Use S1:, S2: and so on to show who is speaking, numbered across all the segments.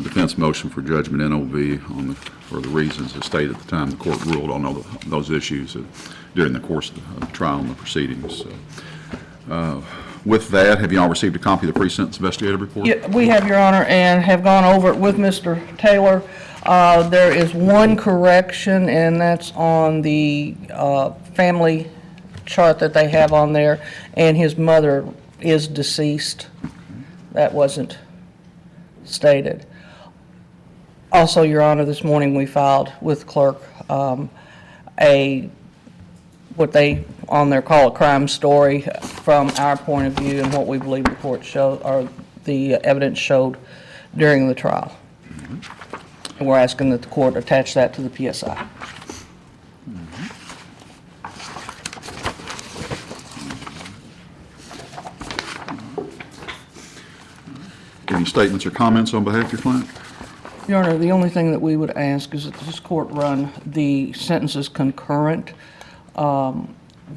S1: defense motion for judgment NOV for the reasons as stated at the time the court ruled on all those issues during the course of the trial and the proceedings. With that, have you all received a copy of the pre-sentence investigative report?
S2: Yeah, we have, Your Honor, and have gone over it with Mr. Taylor. There is one correction, and that's on the family chart that they have on there, and his mother is deceased. That wasn't stated. Also, Your Honor, this morning we filed with clerk what they on there call a crime story from our point of view and what we believe the court showed, or the evidence showed during the trial. And we're asking that the court attach that to the PSI.
S1: Any statements or comments on behalf of your client?
S2: Your Honor, the only thing that we would ask is that this court run the sentences concurrent.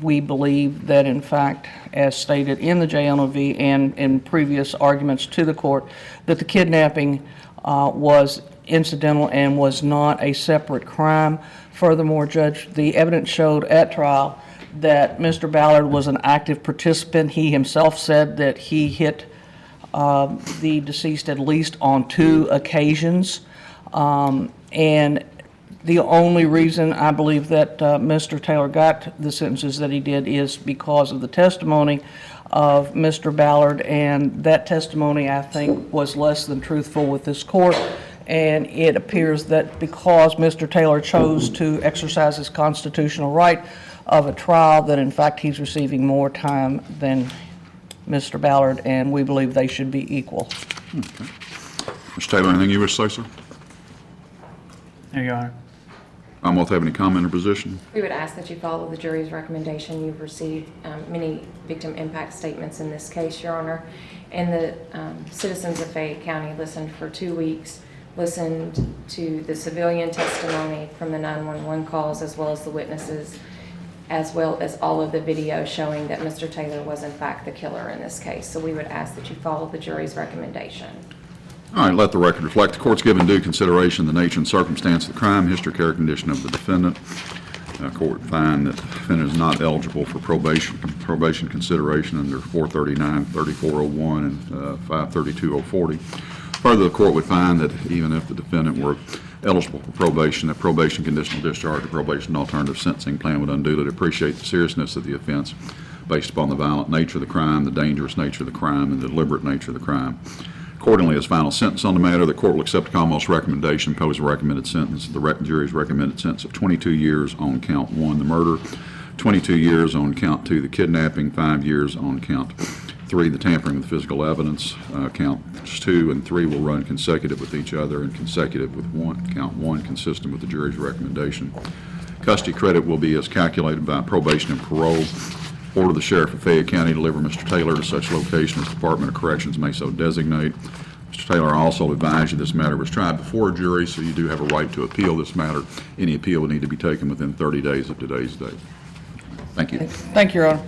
S2: We believe that, in fact, as stated in the JNOV and in previous arguments to the court, that the kidnapping was incidental and was not a separate crime. Furthermore, Judge, the evidence showed at trial that Mr. Ballard was an active participant. He himself said that he hit the deceased at least on 2 occasions. And the only reason I believe that Mr. Taylor got the sentences that he did is because of the testimony of Mr. Ballard, and that testimony, I think, was less than truthful with this court. And it appears that because Mr. Taylor chose to exercise his constitutional right of a trial, that in fact he's receiving more time than Mr. Ballard, and we believe they should be equal.
S1: Okay. Mr. Taylor, anything you wish to say, sir?
S2: There you are.
S1: Commonwealth have any comment or position?
S3: We would ask that you follow the jury's recommendation. You've received many victim impact statements in this case, Your Honor, and the citizens of Fayette County listened for 2 weeks, listened to the civilian testimony from the 911 calls, as well as the witnesses, as well as all of the video showing that Mr. Taylor was in fact the killer in this case. So we would ask that you follow the jury's recommendation.
S1: All right, let the record reflect the court's given due consideration the nature and circumstance of the crime, history, character, condition of the defendant. Court find that the defendant is not eligible for probation consideration under 439, 3401, and 532.040. Further, the court would find that even if the defendant were eligible for probation, that probation conditional discharge or probation alternative sentencing plan would unduly depreciate the seriousness of the offense based upon the violent nature of the crime, the dangerous nature of the crime, and the deliberate nature of the crime. Accordingly, as final sentence on the matter, the court will accept the Commonwealth's recommendation, impose a recommended sentence, the jury's recommended sentence of 22 years on count 1, the murder, 22 years on count 2, the kidnapping, 5 years on count 3, the tampering with physical evidence. Counts 2 and 3 will run consecutive with each other and consecutive with count 1, consistent with the jury's recommendation. Custody credit will be as calculated by probation and parole. Order the Sheriff of Fayette County to deliver Mr. Taylor to such location as the Department of Corrections may so designate. Mr. Taylor, I also advise you this matter was tried before a jury, so you do have a right to appeal this matter. Any appeal will need to be taken within 30 days of today's date. Thank you.
S2: Thank you, Your Honor.